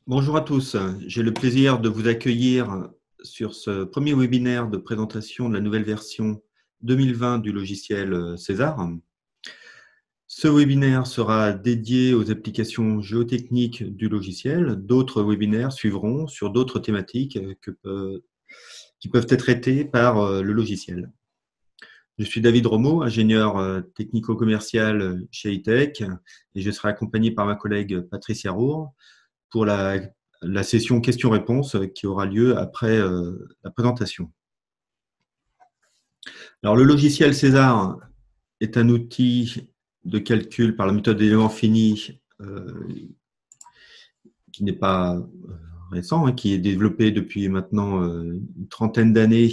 Bonjour à tous, j'ai le plaisir de vous accueillir sur ce premier webinaire de présentation de la nouvelle version 2020 du logiciel César. Ce webinaire sera dédié aux applications géotechniques du logiciel. D'autres webinaires suivront sur d'autres thématiques qui peuvent être traitées par le logiciel. Je suis David Romo, ingénieur technico-commercial chez ITEC et je serai accompagné par ma collègue Patricia Roure pour la session questions-réponses qui aura lieu après la présentation. Alors, le logiciel César est un outil de calcul par la méthode d'éléments finis qui n'est pas récent, qui est développé depuis maintenant une trentaine d'années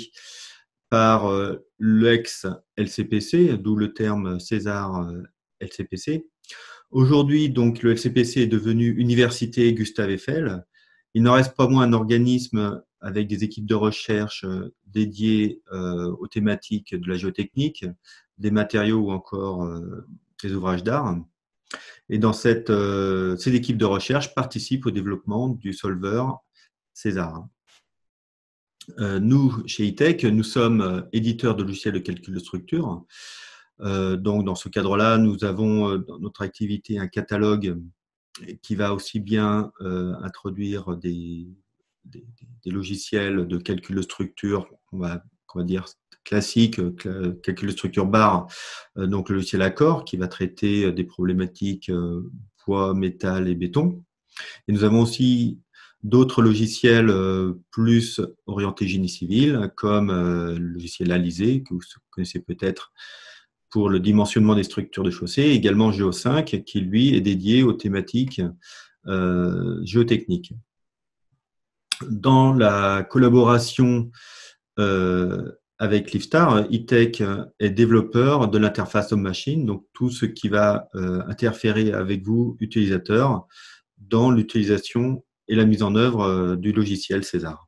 par l'ex-LCPC, d'où le terme César LCPC. Aujourd'hui, donc, le LCPC est devenu Université Gustave Eiffel. Il n'en reste pas moins un organisme avec des équipes de recherche dédiées aux thématiques de la géotechnique, des matériaux ou encore des ouvrages d'art. Et dans ces équipes de recherche participent au développement du solver César. Nous, chez ITEC, nous sommes éditeurs de logiciels de calcul de structure. Donc, dans ce cadre-là, nous avons dans notre activité un catalogue qui va aussi bien introduire des logiciels de calcul de structure, on va dire classique, calcul de structure bar, donc le logiciel Accor, qui va traiter des problématiques poids, métal et béton. Et nous avons aussi d'autres logiciels plus orientés génie civil, comme le logiciel Alizé, que vous connaissez peut-être pour le dimensionnement des structures de chaussée, et également Geo5, qui lui est dédié aux thématiques géotechniques. Dans la collaboration avec Liftar, ITEC est développeur de l'interface homme-machine, donc tout ce qui va interférer avec vous, utilisateurs, dans l'utilisation et la mise en œuvre du logiciel César.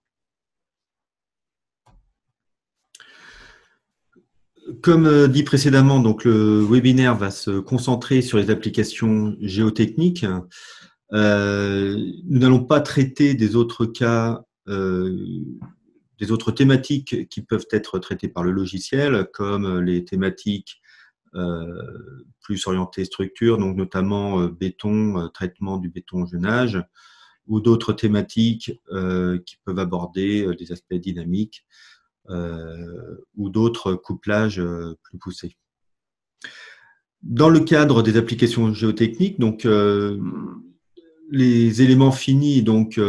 Comme dit précédemment, donc le webinaire va se concentrer sur les applications géotechniques. Nous n'allons pas traiter des autres cas, des autres thématiques qui peuvent être traitées par le logiciel, comme les thématiques plus orientées structure, donc notamment béton, traitement du béton au jeune âge, ou d'autres thématiques qui peuvent aborder des aspects dynamiques ou d'autres couplages plus poussés. Dans le cadre des applications géotechniques, donc les éléments finis donc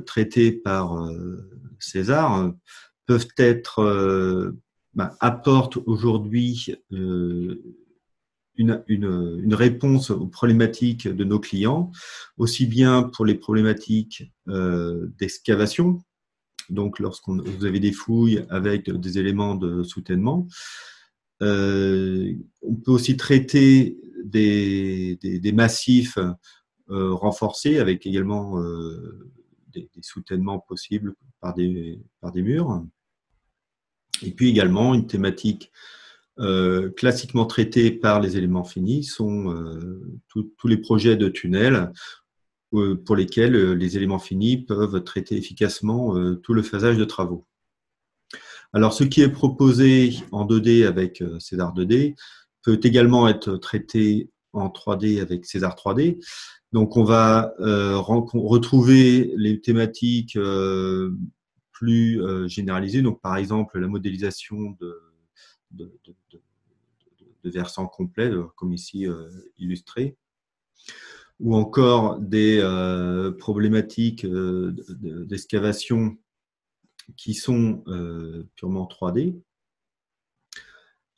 traités par César peuvent être apportent aujourd'hui une réponse aux problématiques de nos clients, aussi bien pour les problématiques d'excavation, donc vous avez des fouilles avec des éléments de soutènement. On peut aussi traiter des massifs renforcés avec également des soutènements possibles par des murs. Et puis également une thématique classiquement traitée par les éléments finis sont tous les projets de tunnels pour lesquels les éléments finis peuvent traiter efficacement tout le phasage de travaux. Alors, ce qui est proposé en 2D avec César 2D peut également être traité en 3D avec César 3D. Donc, on va retrouver les thématiques plus généralisées. Donc, par exemple, la modélisation de versants complets, comme ici illustré, ou encore des problématiques d'excavation qui sont purement 3D.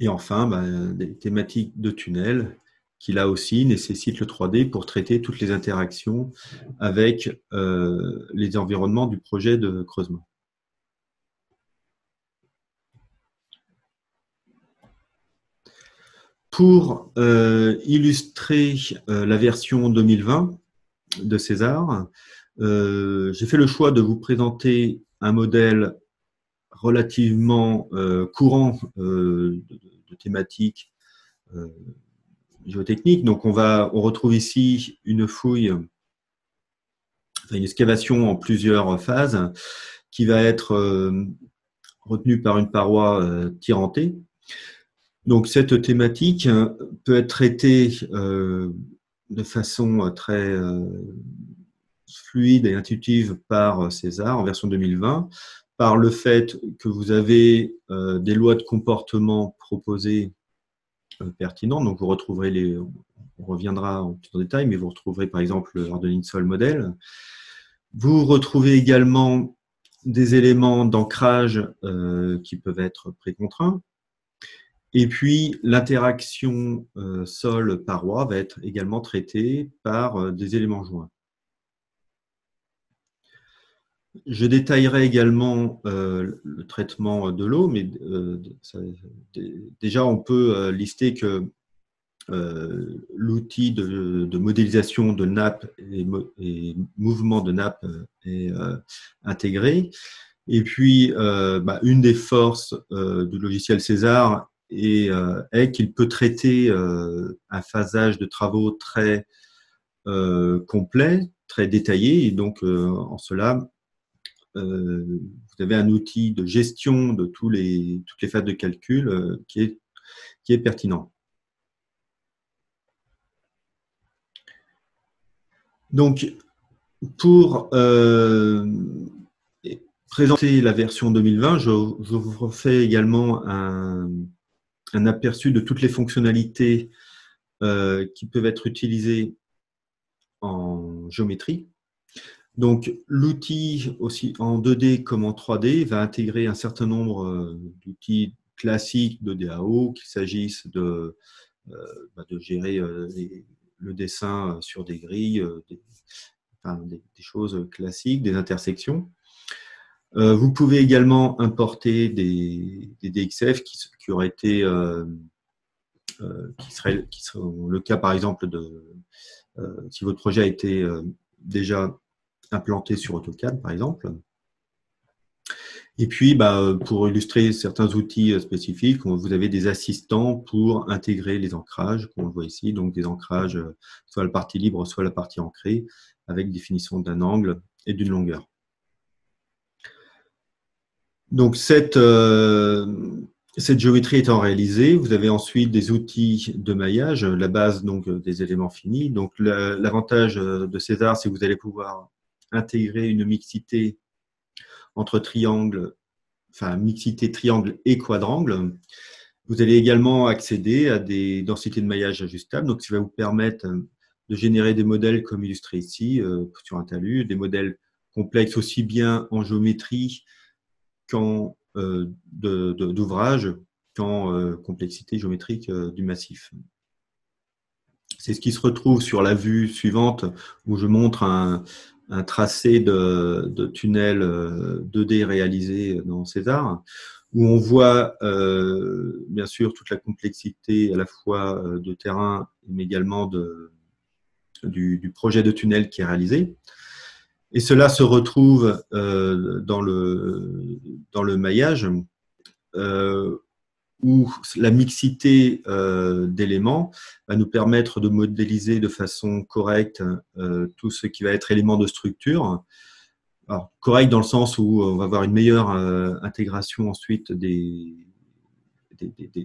Et enfin, des thématiques de tunnels qui, là aussi, nécessitent le 3D pour traiter toutes les interactions avec les environnements du projet de creusement. Pour illustrer la version 2020 de César, j'ai fait le choix de vous présenter un modèle relativement courant de thématiques géotechniques. Donc, on retrouve ici une fouille une excavation en plusieurs phases qui va être retenue par une paroi tirantée. Donc cette thématique peut être traitée de façon très fluide et intuitive par César en version 2020, par le fait que vous avez des lois de comportement proposées pertinentes. Donc vous retrouverez on reviendra en plus en détail, mais vous retrouverez par exemple le Hardening Soil Model. Vous retrouvez également des éléments d'ancrage qui peuvent être précontraints. Et puis, l'interaction sol-paroi va être également traitée par des éléments joints. Je détaillerai également le traitement de l'eau, mais déjà, on peut lister que l'outil de modélisation de nappe et mouvement de nappe est intégré. Et puis, une des forces du logiciel César est qu'il peut traiter un phasage de travaux très complet, très détaillé. Et donc, en cela, vous avez un outil de gestion de toutes les phases de calcul qui est pertinent. Donc, pour présenter la version 2020, je vous refais également un aperçu de toutes les fonctionnalités qui peuvent être utilisées en géométrie. Donc, l'outil, aussi en 2D comme en 3D, va intégrer un certain nombre d'outils classiques de DAO, qu'il s'agisse de gérer le dessin sur des grilles, des choses classiques, des intersections. Vous pouvez également importer des DXF qui auraient été, qui seraient le cas par exemple si votre projet a été déjà implanté sur AutoCAD par exemple. Et puis, pour illustrer certains outils spécifiques, vous avez des assistants pour intégrer les ancrages, comme on le voit ici, donc des ancrages, soit la partie libre, soit la partie ancrée, avec définition d'un angle et d'une longueur. Donc, cette géométrie étant réalisée, vous avez ensuite des outils de maillage, la base donc des éléments finis. Donc, l'avantage de César, c'est que vous allez pouvoir intégrer une mixité entre triangles, enfin mixité triangle et quadrangle. Vous allez également accéder à des densités de maillage ajustables, donc ça va vous permettre de générer des modèles comme illustré ici sur un talus, des modèles complexes aussi bien en géométrie qu'en d'ouvrage, qu'en complexité géométrique du massif. C'est ce qui se retrouve sur la vue suivante où je montre un tracé de tunnel 2D réalisé dans César, où on voit bien sûr toute la complexité à la fois de terrain, mais également du projet de tunnel qui est réalisé. Et cela se retrouve dans le maillage, où la mixité d'éléments va nous permettre de modéliser de façon correcte tout ce qui va être éléments de structure. Alors, correct dans le sens où on va avoir une meilleure intégration ensuite des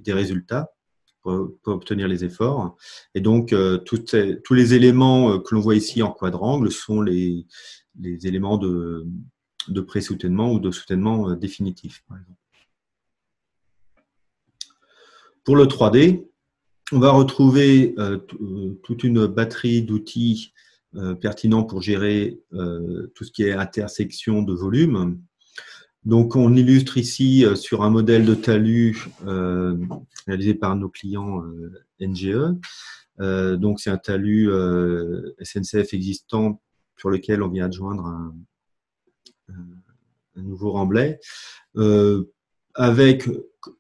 résultats pour obtenir les efforts. Et donc, tous les éléments que l'on voit ici en quadrangle sont les éléments de pré-soutènement ou de soutènement définitif, par exemple. Pour le 3D, on va retrouver toute une batterie d'outils pertinents pour gérer tout ce qui est intersection de volume. Donc, on illustre ici sur un modèle de talus réalisé par nos clients NGE. Donc, c'est un talus SNCF existant sur lequel on vient adjoindre un nouveau remblai, avec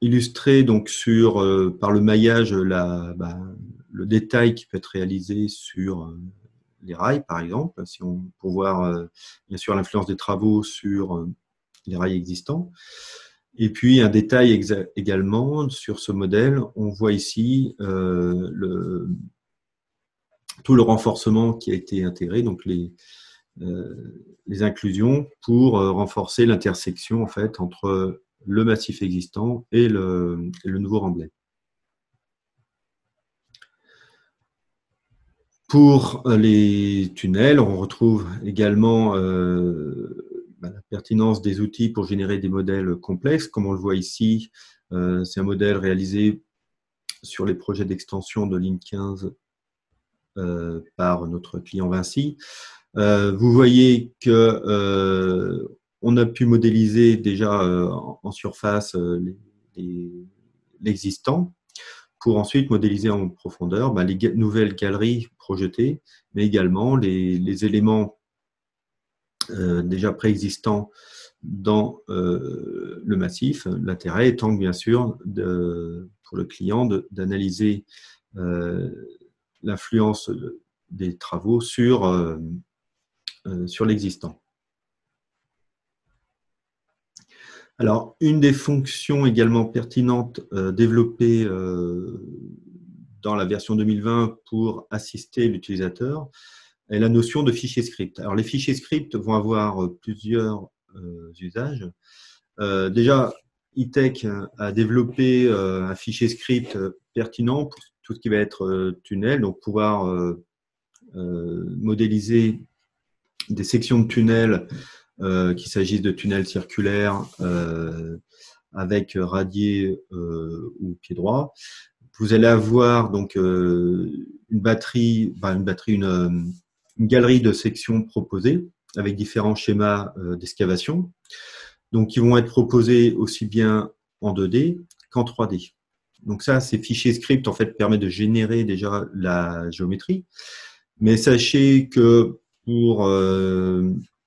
illustré donc par le maillage le détail qui peut être réalisé sur les rails, par exemple, pour voir bien sûr l'influence des travaux sur les rails existants. Et puis un détail également sur ce modèle, on voit ici tout le renforcement qui a été intégré, donc les inclusions pour renforcer l'intersection en fait entre le massif existant et le nouveau remblai. Pour les tunnels, on retrouve également la pertinence des outils pour générer des modèles complexes. Comme on le voit ici, c'est un modèle réalisé sur les projets d'extension de ligne 15 par notre client Vinci. Vous voyez que on a pu modéliser déjà en surface l'existant pour ensuite modéliser en profondeur les nouvelles galeries projetées, mais également les éléments déjà préexistants dans le massif. L'intérêt étant bien sûr pour le client d'analyser l'influence des travaux sur l'existant. Alors, une des fonctions également pertinentes développées dans la version 2020 pour assister l'utilisateur est la notion de fichier script. Alors, les fichiers script vont avoir plusieurs usages. Déjà, E-Tech a développé un fichier script pertinent pour tout ce qui va être tunnel, donc pouvoir modéliser des sections de tunnels, qu'il s'agisse de tunnels circulaires avec radier ou pied droit. Vous allez avoir donc une galerie de sections proposées avec différents schémas d'excavation, donc qui vont être proposés aussi bien en 2D qu'en 3D. Donc ça, ces fichiers script en fait permettent de générer déjà la géométrie, mais sachez que pour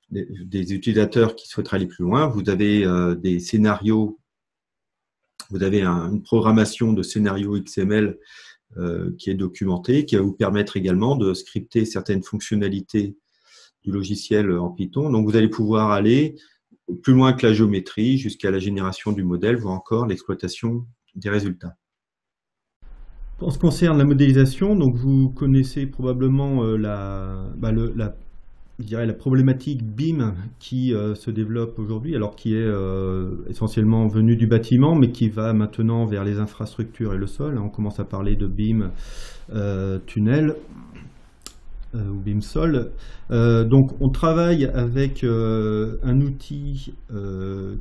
des utilisateurs qui souhaiteraient aller plus loin, vous avez des scénarios, vous avez une programmation de scénarios XML qui est documentée, qui va vous permettre également de scripter certaines fonctionnalités du logiciel en Python. Donc vous allez pouvoir aller plus loin que la géométrie, jusqu'à la génération du modèle, voire encore l'exploitation des résultats. En ce qui concerne la modélisation, donc vous connaissez probablement la problématique BIM qui se développe aujourd'hui, alors qui est essentiellement venue du bâtiment, mais qui va maintenant vers les infrastructures et le sol. On commence à parler de BIM tunnel ou BIM sol. Donc on travaille avec un outil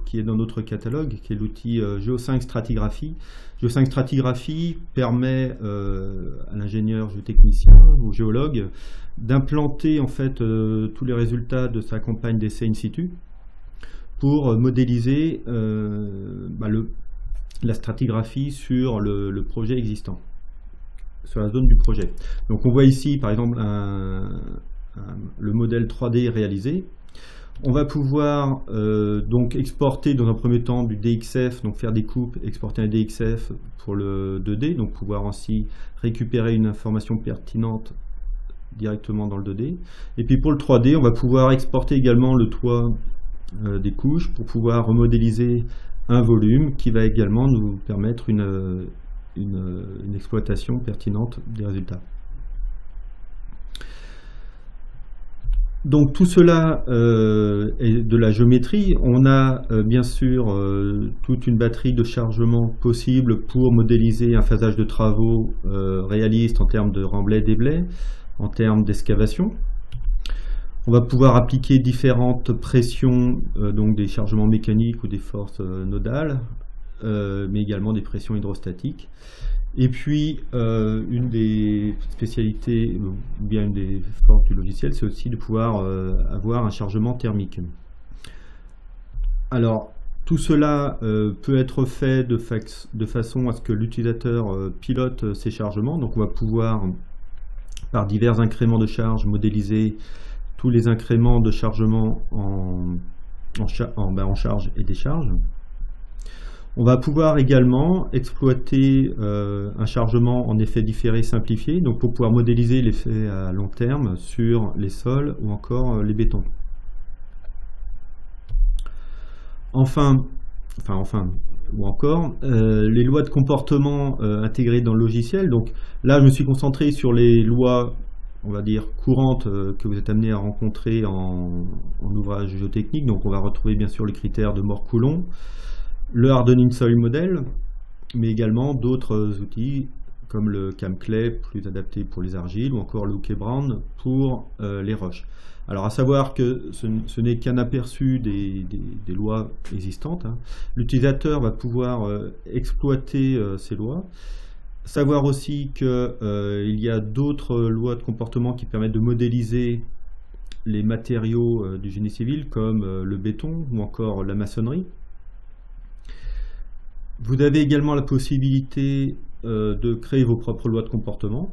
qui est dans notre catalogue, qui est l'outil Geo5 Stratigraphie. Geo5 Stratigraphie permet à l'ingénieur géotechnicien, au géologue, d'implanter en fait tous les résultats de sa campagne d'essai in situ pour modéliser la stratigraphie sur le projet existant, sur la zone du projet. Donc on voit ici par exemple le modèle 3D réalisé. On va pouvoir donc exporter dans un premier temps du DXF, donc faire des coupes, exporter un DXF pour le 2D, donc pouvoir ainsi récupérer une information pertinente directement dans le 2D. Et puis pour le 3D, on va pouvoir exporter également le toit des couches pour pouvoir remodéliser un volume qui va également nous permettre une exploitation pertinente des résultats. Donc tout cela est de la géométrie. On a bien sûr toute une batterie de chargements possibles pour modéliser un phasage de travaux réaliste en termes de remblai, déblai, en termes d'excavation. On va pouvoir appliquer différentes pressions, donc des chargements mécaniques ou des forces nodales, mais également des pressions hydrostatiques. Et puis, une des spécialités, ou bien une des forces du logiciel, c'est aussi de pouvoir avoir un chargement thermique. Alors, tout cela peut être fait de façon à ce que l'utilisateur pilote ses chargements. Donc, on va pouvoir, par divers incréments de charge, modéliser tous les incréments de chargement en charge et décharge. On va pouvoir également exploiter un chargement en effet différé simplifié, donc pour pouvoir modéliser l'effet à long terme sur les sols ou encore les bétons. Les lois de comportement intégrées dans le logiciel. Donc là, je me suis concentré sur les lois on va dire, courantes que vous êtes amené à rencontrer en ouvrage géotechnique. Donc on va retrouver bien sûr les critères de Moore-Coulomb, le Hardening Soil Model, mais également d'autres outils comme le CamClay, plus adapté pour les argiles, ou encore le Hooker-Brown pour les roches. Alors à savoir que ce n'est qu'un aperçu des lois existantes, hein. L'utilisateur va pouvoir exploiter ces lois. Savoir aussi qu'il y a d'autres lois de comportement qui permettent de modéliser les matériaux du génie civil, comme le béton ou encore la maçonnerie. Vous avez également la possibilité de créer vos propres lois de comportement.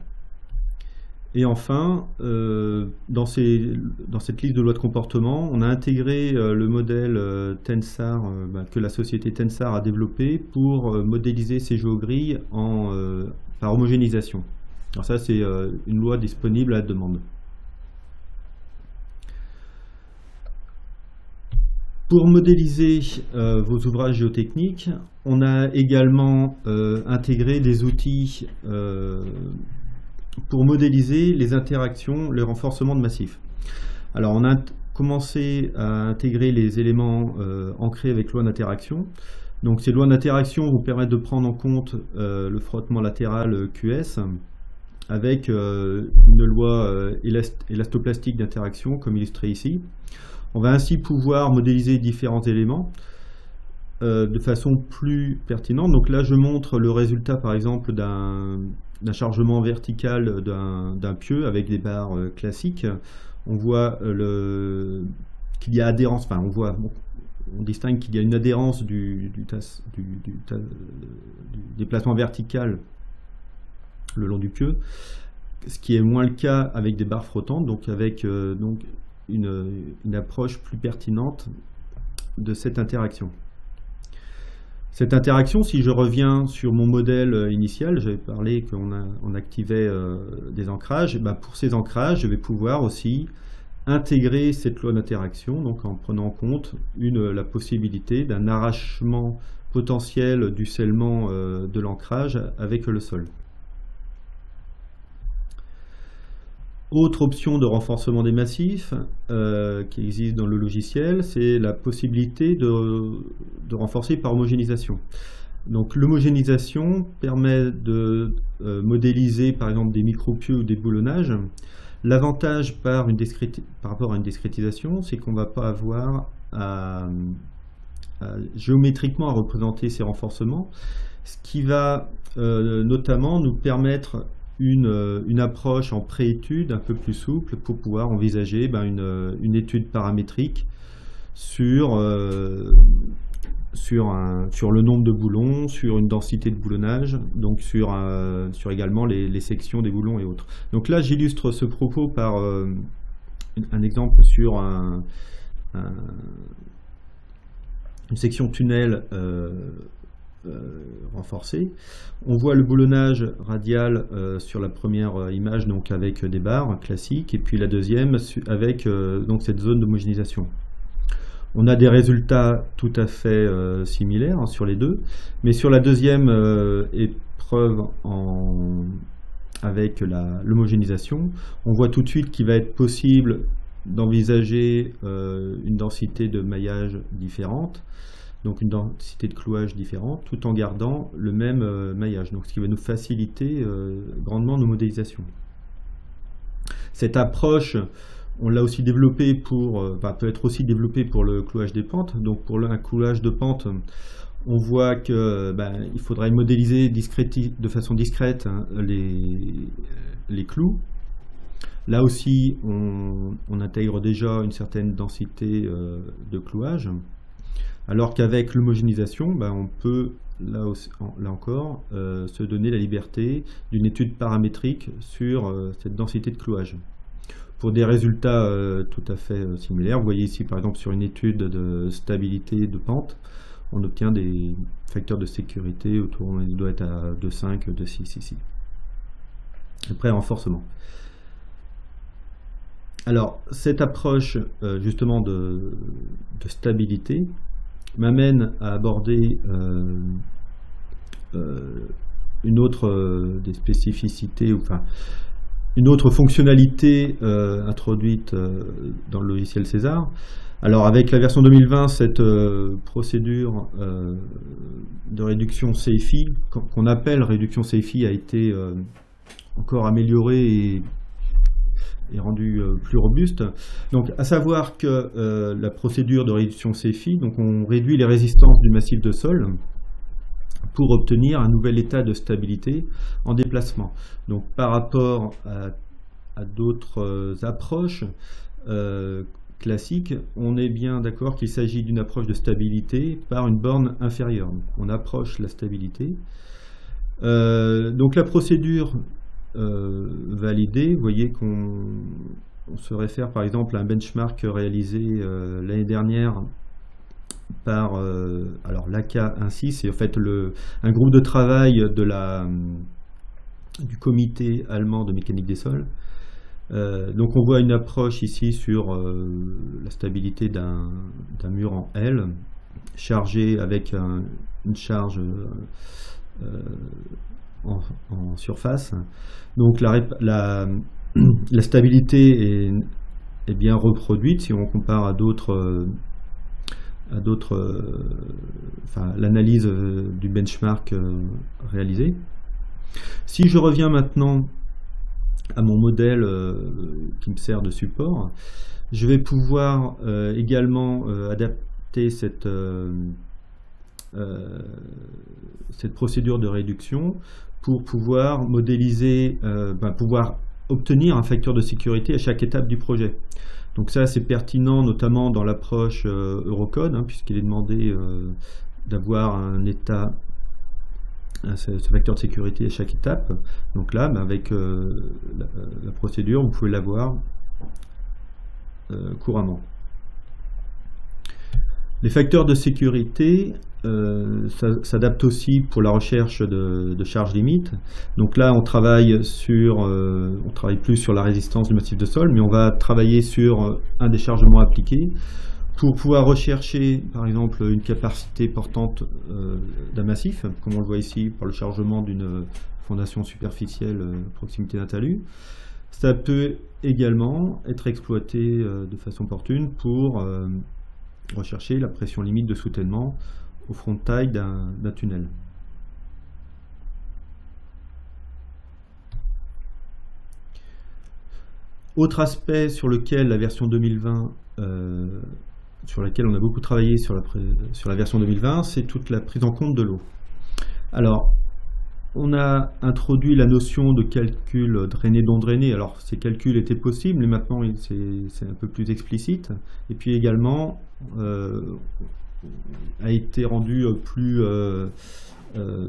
Et enfin, dans cette liste de lois de comportement, on a intégré le modèle Tensar que la société Tensar a développé pour modéliser ces géogrilles par homogénéisation. Alors ça, c'est une loi disponible à la demande. Pour modéliser vos ouvrages géotechniques, on a également intégré des outils pour modéliser les interactions, le renforcement de massifs. Alors on a commencé à intégrer les éléments ancrés avec loi d'interaction. Donc ces lois d'interaction vous permettent de prendre en compte le frottement latéral QS avec une loi élastoplastique d'interaction comme illustré ici. On va ainsi pouvoir modéliser différents éléments de façon plus pertinente. Donc là je montre le résultat par exemple d'un chargement vertical d'un pieu avec des barres classiques. On voit qu'il y a adhérence, enfin on distingue qu'il y a une adhérence du déplacement vertical le long du pieu, ce qui est moins le cas avec des barres flottantes, donc avec une approche plus pertinente de cette interaction. Cette interaction, si je reviens sur mon modèle initial, j'avais parlé qu'on activait des ancrages. Pour ces ancrages, je vais pouvoir aussi intégrer cette loi d'interaction, donc en prenant en compte la possibilité d'un arrachement potentiel du scellement de l'ancrage avec le sol. Autre option de renforcement des massifs qui existe dans le logiciel, c'est la possibilité de renforcer par homogénéisation. Donc l'homogénéisation permet de modéliser par exemple des micropieux ou des boulonnages. L'avantage par rapport à une discrétisation, c'est qu'on ne va pas avoir géométriquement à représenter ces renforcements, ce qui va notamment nous permettre une approche en préétude un peu plus souple pour pouvoir envisager une étude paramétrique sur le nombre de boulons, sur une densité de boulonnage, donc sur également les sections des boulons et autres. Donc là, j'illustre ce propos par un exemple sur une section tunnel renforcée. On voit le boulonnage radial sur la première image, donc avec des barres classiques, et puis la deuxième avec donc cette zone d'homogénéisation. On a des résultats tout à fait similaires sur les deux, mais sur la deuxième épreuve avec l'homogénéisation, on voit tout de suite qu'il va être possible d'envisager une densité de maillage différente, donc une densité de clouage différente, tout en gardant le même maillage, donc ce qui va nous faciliter grandement nos modélisations. Cette approche, on l'a aussi développée peut être aussi développée pour le clouage des pentes. Donc pour un clouage de pente, on voit que il faudrait modéliser de façon discrète les clous. Là aussi, on intègre déjà une certaine densité de clouage. Alors qu'avec l'homogénéisation, on peut, là encore, se donner la liberté d'une étude paramétrique sur cette densité de clouage. Pour des résultats tout à fait similaires, vous voyez ici par exemple sur une étude de stabilité de pente, on obtient des facteurs de sécurité autour, il doit être à 2,5, 2,6 ici. Après, renforcement. Alors, cette approche justement de stabilité m'amène à aborder une autre des spécificités, une autre fonctionnalité introduite dans le logiciel César. Alors avec la version 2020, cette procédure de réduction CFI, qu'on appelle réduction CFI, a été encore améliorée et rendue plus robuste. Donc à savoir que la procédure de réduction CFI, donc on réduit les résistances du massif de sol pour obtenir un nouvel état de stabilité en déplacement. Donc par rapport à d'autres approches classiques, on est bien d'accord qu'il s'agit d'une approche de stabilité par une borne inférieure. Donc on approche la stabilité. Donc la procédure validée, vous voyez qu'on se réfère par exemple à un benchmark réalisé l'année dernière par alors l'AK16, c'est en fait un groupe de travail du comité allemand de mécanique des sols. Donc on voit une approche ici sur la stabilité d'un mur en L chargé avec une charge en surface. Donc la stabilité est bien reproduite si on compare à d'autres enfin, l'analyse du benchmark réalisé. Si je reviens maintenant à mon modèle qui me sert de support, je vais pouvoir également adapter cette procédure de réduction pour pouvoir modéliser, pouvoir obtenir un facteur de sécurité à chaque étape du projet. Donc ça, c'est pertinent notamment dans l'approche Eurocode, puisqu'il est demandé d'avoir un état, ce facteur de sécurité à chaque étape. Donc là, avec la procédure, vous pouvez l'avoir couramment. Les facteurs de sécurité s'adaptent aussi pour la recherche de charges limites. Donc là, on travaille plus sur la résistance du massif de sol, mais on va travailler sur un déchargement appliqué pour pouvoir rechercher, par exemple, une capacité portante d'un massif, comme on le voit ici par le chargement d'une fondation superficielle à proximité d'un talus. Ça peut également être exploité de façon opportune pour rechercher la pression limite de soutènement au front de taille d'un tunnel. Autre aspect sur lequel la version 2020, sur laquelle on a beaucoup travaillé sur la version 2020, c'est toute la prise en compte de l'eau. Alors, on a introduit la notion de calcul drainé-non drainé. Alors, ces calculs étaient possibles, mais maintenant c'est un peu plus explicite. Et puis également, a été rendu plus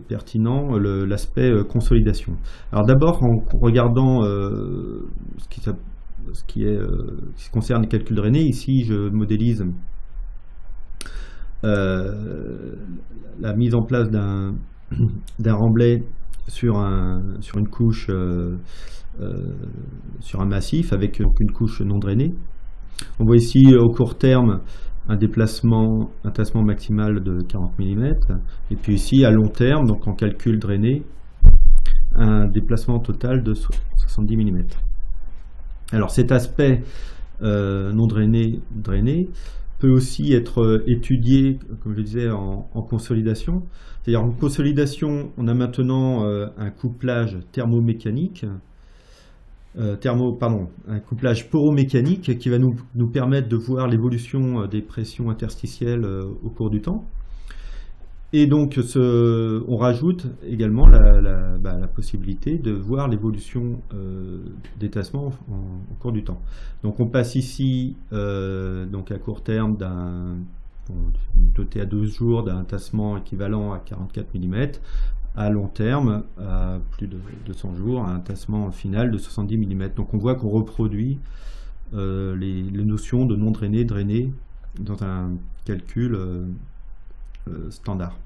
pertinent l'aspect consolidation. Alors d'abord, en regardant ce qui concerne les calculs drainés, ici je modélise la mise en place d'un remblai sur une couche, sur un massif avec une couche non drainée. On voit ici au court terme un tassement maximal de 40 mm, et puis ici à long terme, donc en calcul drainé, un déplacement total de 70 mm. Alors cet aspect non drainé peut aussi être étudié, comme je le disais, en consolidation. C'est-à-dire en consolidation, on a maintenant un couplage thermomécanique, un couplage poromécanique qui va nous permettre de voir l'évolution des pressions interstitielles au cours du temps. Et donc, on rajoute également la possibilité de voir l'évolution des tassements au cours du temps. Donc, on passe ici, donc à court terme, doté à 12 jours d'un tassement équivalent à 44 mm, à long terme, à plus de 200 jours, un tassement final de 70 mm. Donc on voit qu'on reproduit les notions de non drainé, drainé dans un calcul standard.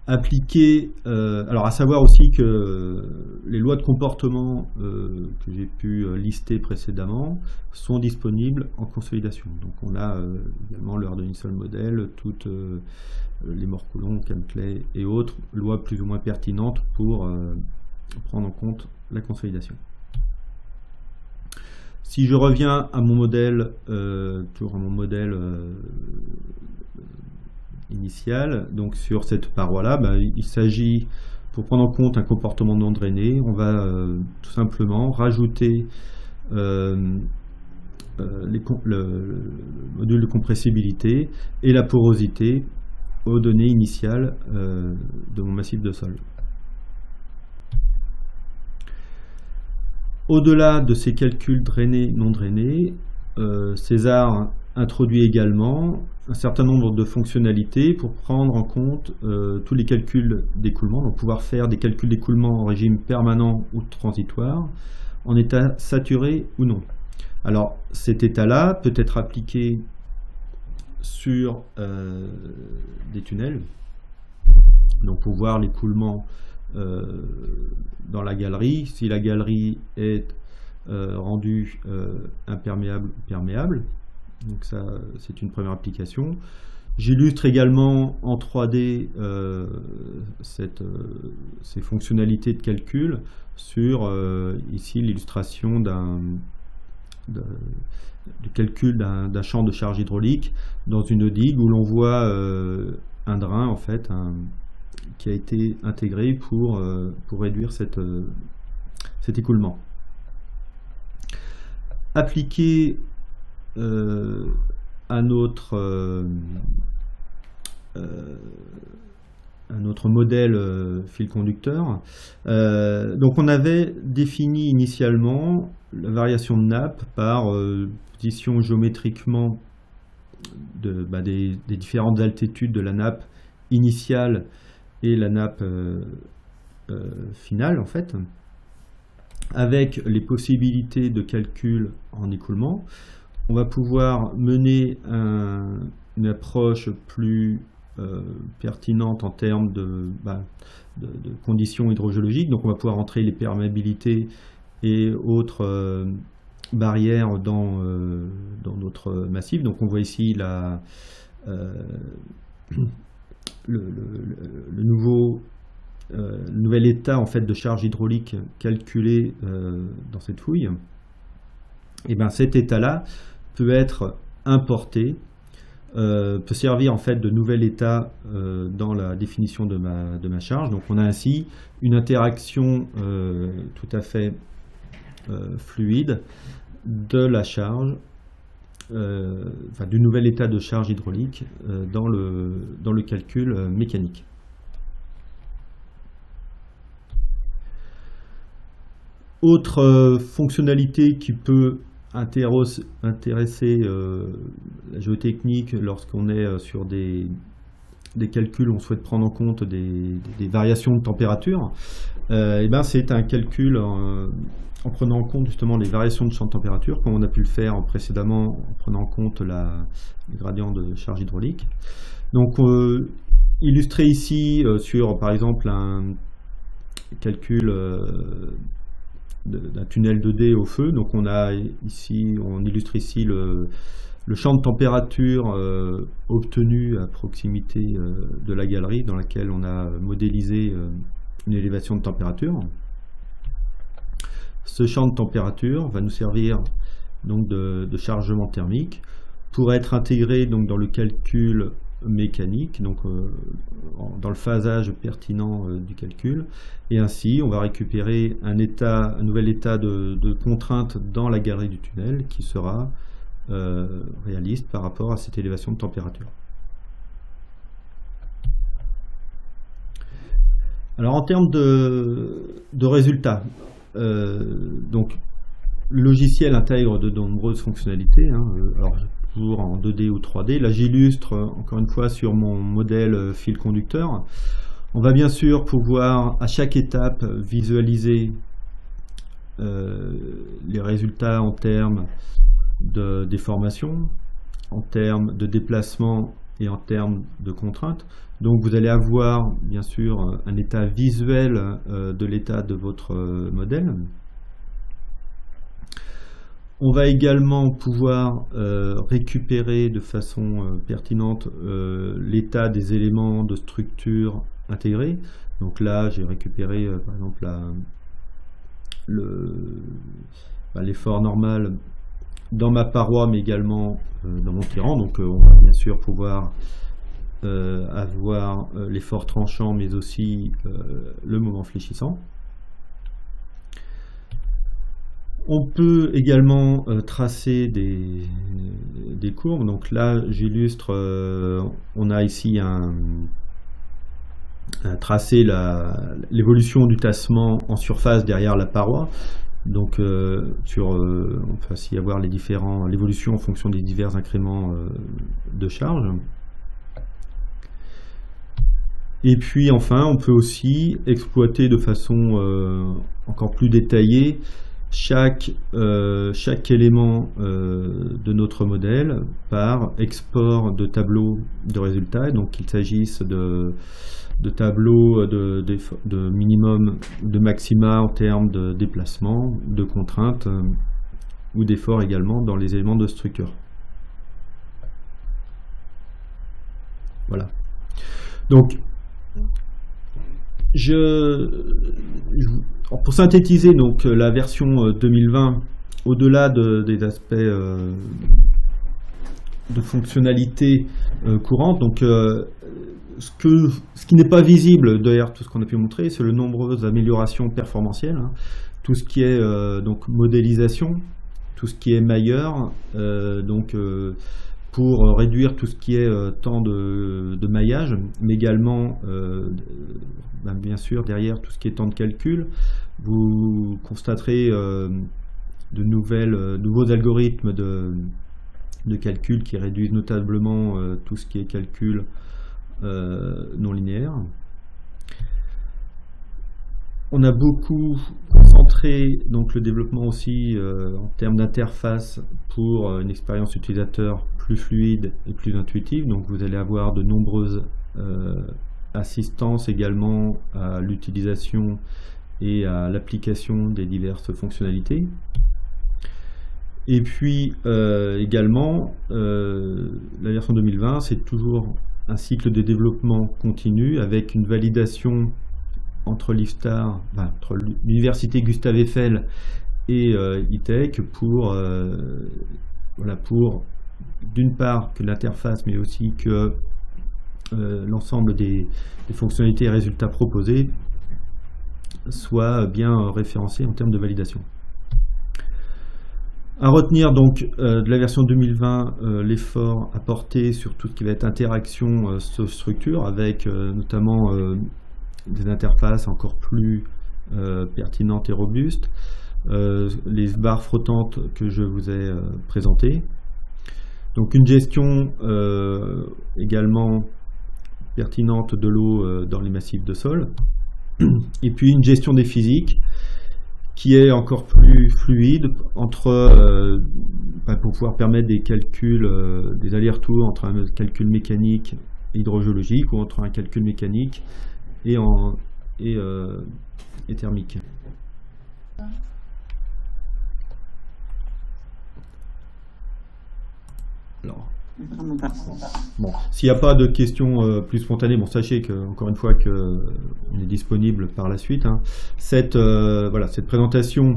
Appliqué, alors à savoir aussi que les lois de comportement que j'ai pu lister précédemment sont disponibles en consolidation. Donc on a également le Hardy-Nilsson modèle, toutes les Morcoulon, Chemclay et autres lois plus ou moins pertinentes pour prendre en compte la consolidation. Si je reviens à mon modèle, toujours à mon modèle initial, donc sur cette paroi-là, il s'agit, pour prendre en compte un comportement non drainé, on va tout simplement rajouter le module de compressibilité et la porosité aux données initiales de mon massif de sol. Au-delà de ces calculs drainés, non drainés, César introduit également un certain nombre de fonctionnalités pour prendre en compte tous les calculs d'écoulement, donc pouvoir faire des calculs d'écoulement en régime permanent ou transitoire, en état saturé ou non. Alors cet état-là peut être appliqué sur des tunnels, donc pour voir l'écoulement dans la galerie, si la galerie est rendue imperméable ou perméable. Donc ça, c'est une première application. J'illustre également en 3D ces fonctionnalités de calcul sur ici l'illustration du calcul d'un champ de charge hydraulique dans une digue où l'on voit un drain en fait, qui a été intégré pour réduire cet écoulement. Appliqué à notre modèle fil conducteur, donc on avait défini initialement la variation de nappe par position géométriquement des différentes altitudes de la nappe initiale et la nappe finale en fait, avec les possibilités de calcul en écoulement. On va pouvoir mener une approche plus pertinente en termes de conditions hydrogéologiques. Donc on va pouvoir entrer les perméabilités et autres barrières dans notre massif. Donc on voit ici le nouvel état en fait de charge hydraulique calculé dans cette fouille. Et bien cet état-là peut être importé, peut servir en fait de nouvel état dans la définition de ma charge. Donc on a ainsi une interaction tout à fait fluide de la charge, du nouvel état de charge hydraulique dans le calcul mécanique. Autre fonctionnalité qui peut intéresser la géotechnique lorsqu'on est sur des calculs où on souhaite prendre en compte des variations de température, c'est un calcul en prenant en compte justement les variations de champ de température, comme on a pu le faire précédemment en prenant en compte les gradients de charge hydraulique. Donc illustré ici sur par exemple un calcul d'un tunnel 2D au feu. Donc on illustre ici le champ de température obtenu à proximité de la galerie dans laquelle on a modélisé une élévation de température. Ce champ de température va nous servir donc de chargement thermique pour être intégré donc dans le calcul mécanique, donc dans le phasage pertinent du calcul, et ainsi on va récupérer un nouvel état de contrainte dans la galerie du tunnel qui sera réaliste par rapport à cette élévation de température. Alors en termes de résultats, donc le logiciel intègre de nombreuses fonctionnalités, alors toujours en 2D ou 3D. Là j'illustre encore une fois sur mon modèle fil conducteur. On va bien sûr pouvoir à chaque étape visualiser les résultats en termes de déformation, en termes de déplacement et en termes de contraintes. Donc vous allez avoir bien sûr un état visuel de l'état de votre modèle. On va également pouvoir récupérer de façon pertinente l'état des éléments de structure intégrés. Donc là, j'ai récupéré par exemple l'effort normal dans ma paroi, mais également dans mon tirant. Donc on va bien sûr pouvoir avoir l'effort tranchant, mais aussi le moment fléchissant. On peut également tracer des courbes. Donc là, j'illustre, on a ici tracé l'évolution du tassement en surface derrière la paroi. Donc on peut ainsi avoir l'évolution en fonction des divers incréments de charge. Et puis enfin, on peut aussi exploiter de façon encore plus détaillée chaque élément de notre modèle par export de tableaux de résultats. Donc qu'il s'agisse de tableaux de minimum, de maxima en termes de déplacement, de contraintes ou d'efforts également dans les éléments de structure. Voilà. Donc pour synthétiser donc la version 2020, au-delà des aspects de fonctionnalité courante, donc ce qui n'est pas visible derrière tout ce qu'on a pu montrer, c'est le nombreuses améliorations performantielles, hein. Tout ce qui est donc modélisation, tout ce qui est mailleur, pour réduire tout ce qui est temps de maillage, mais également, bien sûr, derrière tout ce qui est temps de calcul. Vous constaterez de nouveaux algorithmes de calcul qui réduisent notablement tout ce qui est calcul non linéaire. On a beaucoup concentré donc le développement aussi en termes d'interface pour une expérience utilisateur plus fluide et plus intuitive. Donc vous allez avoir de nombreuses assistances également à l'utilisation et à l'application des diverses fonctionnalités. Et puis également, la version 2020, c'est toujours un cycle de développement continu avec une validation entre l'IFSTAR, entre l'université Gustave Eiffel et ITEC pour d'une part que l'interface, mais aussi que l'ensemble des fonctionnalités et résultats proposés soient bien référencés en termes de validation. À retenir donc de la version 2020 l'effort apporté sur tout ce qui va être interaction structure avec notamment des interfaces encore plus pertinentes et robustes, les barres frottantes que je vous ai présentées. Donc une gestion également pertinente de l'eau dans les massifs de sol, et puis une gestion des physiques qui est encore plus fluide pour pouvoir permettre des calculs, des allers-retours entre un calcul mécanique et hydrogéologique ou entre un calcul mécanique et thermique. Alors, bon, s'il n'y a pas de questions plus spontanées, bon, sachez que encore une fois qu'on est disponible par la suite, hein. Cette présentation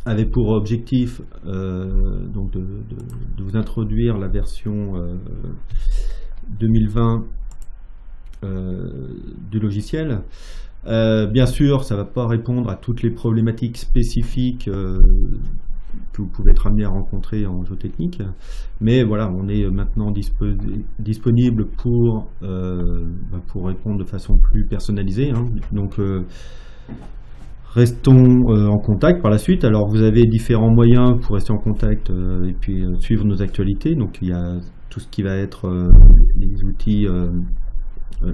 avait pour objectif donc de vous introduire la version 2020 du logiciel. Bien sûr, ça ne va pas répondre à toutes les problématiques spécifiques que vous pouvez être amené à rencontrer en géotechnique, mais voilà, on est maintenant disponible pour répondre de façon plus personnalisée, hein. Donc restons en contact par la suite. Alors vous avez différents moyens pour rester en contact et puis suivre nos actualités. Donc il y a tout ce qui va être les outils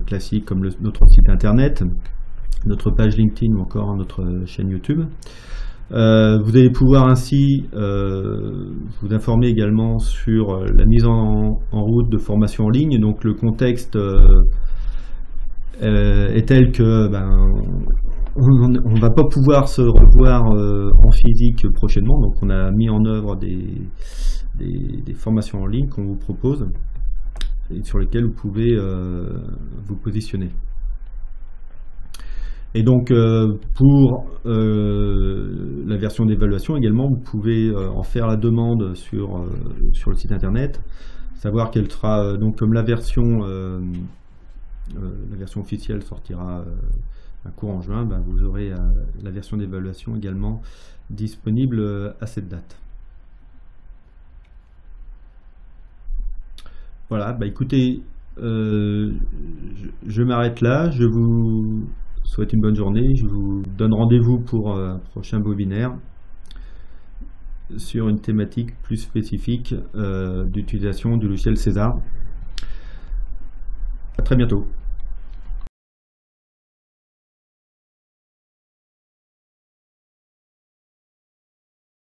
classiques comme notre site internet, notre page LinkedIn ou encore notre chaîne YouTube. Vous allez pouvoir ainsi vous informer également sur la mise en route de formations en ligne. Donc le contexte est tel que on ne va pas pouvoir se revoir en physique prochainement. Donc on a mis en œuvre des formations en ligne qu'on vous propose et sur lesquelles vous pouvez vous positionner. Et donc pour la version d'évaluation également, vous pouvez en faire la demande sur le site internet, savoir qu'elle sera donc comme la version officielle sortira un cours en juin, ben, vous aurez la version d'évaluation également disponible à cette date. Voilà, bah écoutez, je m'arrête là, je vous souhaite une bonne journée, je vous donne rendez-vous pour un prochain webinaire sur une thématique plus spécifique d'utilisation du logiciel César. À très bientôt.